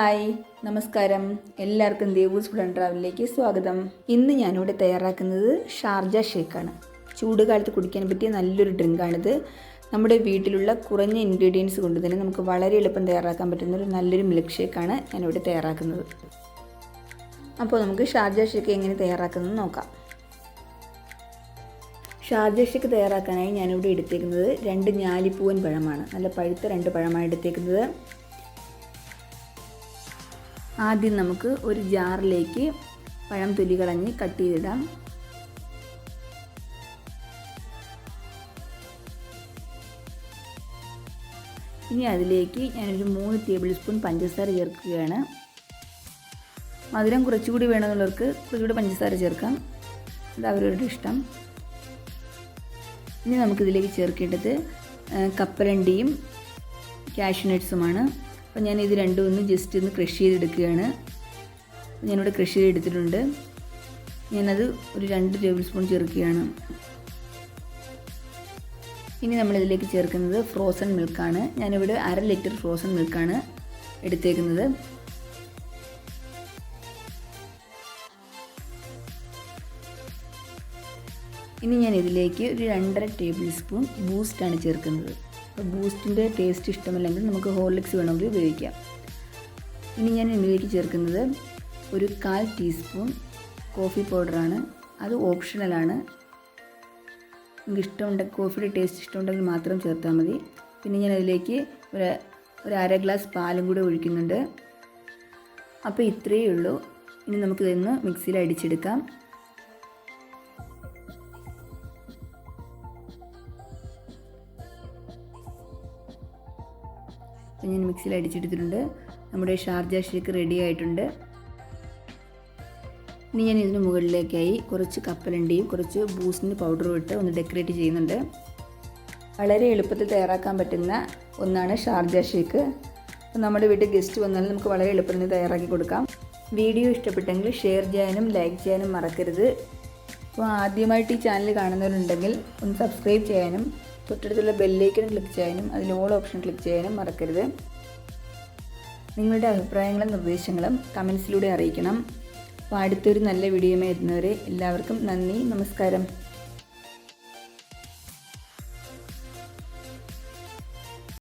Hi നമസ്കാരം, എല്ലാവർക്കും ദേവൂസ് food and ട്രാവലിലേക്ക് സ്വാഗതം. ഇന്ന് ഞാനിവിടെ തയ്യാറാക്കുന്നത് ഷാർജ ഷേക്കാണ്. ചൂടുകാലത്ത് കുടിക്കാൻ പറ്റിയ നല്ലൊരു ഡ്രിങ്കാണിത്. നമ്മുടെ വീട്ടിലുള്ള കുറഞ്ഞ ഇൻഗ്രീഡിയൻസ് കൊണ്ട് തന്നെ നമുക്ക് വളരെ എളുപ്പം തയ്യാറാക്കാൻ പറ്റുന്ന ഒരു നല്ലൊരു മിൽക്ക് ഷേക്കാണ് ഞാനിവിടെ തയ്യാറാക്കുന്നത്. അപ്പോൾ നമുക്ക് ഷാർജ ഷേക്ക് എങ്ങനെ തയ്യാറാക്കുന്നത് നോക്കാം. ഷാർജ ഷേക്ക് തയ്യാറാക്കാനായി ഞാനിവിടെ എടുത്തേക്കുന്നത് 2 ഞാലിപ്പൂവൻ പഴമാണ്. നല്ല പഴുത്ത 2 പഴമാണ് എടുത്തേക്കുന്നത്. ആദ്യം നമുക്ക് ഒരു ജാറിലേക്ക് പഴം തൊലി കളഞ്ഞ് കട്ട് ചെയ്തിടാം. ഇനി അതിലേക്ക് ഞാനൊരു 3 ടേബിൾ സ്പൂൺ പഞ്ചസാര ചേർക്കുകയാണ്. മധുരം കുറച്ചുകൂടി വേണമെന്നുള്ളവർക്ക് കുറച്ചുകൂടി പഞ്ചസാര ചേർക്കാം, അത് അവരവരുടെ ഇഷ്ടം. ഇനി നമുക്കിതിലേക്ക് ചേർക്കേണ്ടത് കപ്പലണ്ടിയും കാഷ്യൂ നട്ട്സുമാണ്. അപ്പോൾ ഞാൻ ഇത് രണ്ടും ഒന്ന് ജസ്റ്റ് ഒന്ന് ക്രഷ് ചെയ്തെടുക്കുകയാണ്. ഞാനിവിടെ ക്രഷ് ചെയ്തെടുത്തിട്ടുണ്ട്. ഞാനത് ഒരു 2 ടേബിൾ സ്പൂൺ ചേർക്കുകയാണ്. ഇനി നമ്മളിതിലേക്ക് ചേർക്കുന്നത് ഫ്രോസൺ മിൽക്കാണ്. ഞാനിവിടെ 1/2 ലിറ്റർ ഫ്രോസൺ മിൽക്കാണ് എടുത്തേക്കുന്നത്. ഇനി ഞാൻ ഇതിലേക്ക് ഒരു 2.5 ടേബിൾ സ്പൂൺ ബൂസ്റ്റാണ് ചേർക്കുന്നത്. അപ്പോൾ ബൂസ്റ്റിൻ്റെ ടേസ്റ്റ് ഇഷ്ടമല്ലെങ്കിൽ നമുക്ക് ഹോർലിക്സ് വേണമെങ്കിൽ ഉപയോഗിക്കാം. ഇനി ഞാൻ ഇതിലേക്ക് ചേർക്കുന്നത് ഒരു 1/4 ടീസ്പൂൺ കോഫി പൗഡറാണ്. അത് ഓപ്ഷണലാണ്. നിങ്ങൾക്ക് ഇഷ്ടമുണ്ടെങ്കിൽ കോഫിയുടെ ടേസ്റ്റ് ഇഷ്ടമുണ്ടെങ്കിൽ മാത്രം ചേർത്താൽ മതി. പിന്നെ ഞാൻ അതിലേക്ക് ഒരു 1/2 ഗ്ലാസ് പാലും കൂടെ ഒഴിക്കുന്നുണ്ട്. അപ്പോൾ ഇത്രയേ ഉള്ളൂ. ഇനി നമുക്കിതൊന്ന് മിക്സിയിൽ അടിച്ചെടുക്കാം. ഞാൻ മിക്സിയിൽ അടിച്ചെടുത്തിട്ടുണ്ട്. നമ്മുടെ ഷാർജ ഷേക്ക് റെഡി ആയിട്ടുണ്ട്. ഇനി ഞാൻ ഇതിന് മുകളിലേക്കായി കുറച്ച് കപ്പലണ്ടിയും കുറച്ച് ബൂസ്റ്റിൻ്റെ പൗഡറും ഇട്ട് ഒന്ന് ഡെക്കറേറ്റ് ചെയ്യുന്നുണ്ട്. വളരെ എളുപ്പത്തിൽ തയ്യാറാക്കാൻ പറ്റുന്ന ഒന്നാണ് ഷാർജ ഷേക്ക്. അപ്പോൾ നമ്മുടെ വീട്ടിൽ ഗസ്റ്റ് വന്നാൽ നമുക്ക് വളരെ എളുപ്പത്തിൽ തയ്യാറാക്കി കൊടുക്കാം. വീഡിയോ ഇഷ്ടപ്പെട്ടെങ്കിൽ ഷെയർ ചെയ്യാനും ലൈക്ക് ചെയ്യാനും മറക്കരുത്. അപ്പോൾ ആദ്യമായിട്ട് ഈ ചാനൽ കാണുന്നവരുണ്ടെങ്കിൽ ഒന്ന് സബ്സ്ക്രൈബ് ചെയ്യാനും തൊട്ടടുത്തുള്ള ബെല്ലൈക്കൺ ക്ലിക്ക് ചെയ്യാനും അതിൽ ഓൾ ഓപ്ഷൻ ക്ലിക്ക് ചെയ്യാനും മറക്കരുത്. നിങ്ങളുടെ അഭിപ്രായങ്ങളും നിർദ്ദേശങ്ങളും കമൻസിലൂടെ അറിയിക്കണം. അപ്പോൾ അടുത്തൊരു നല്ല വീഡിയോയുമായി എത്തുന്നവരെ എല്ലാവർക്കും നന്ദി, നമസ്കാരം.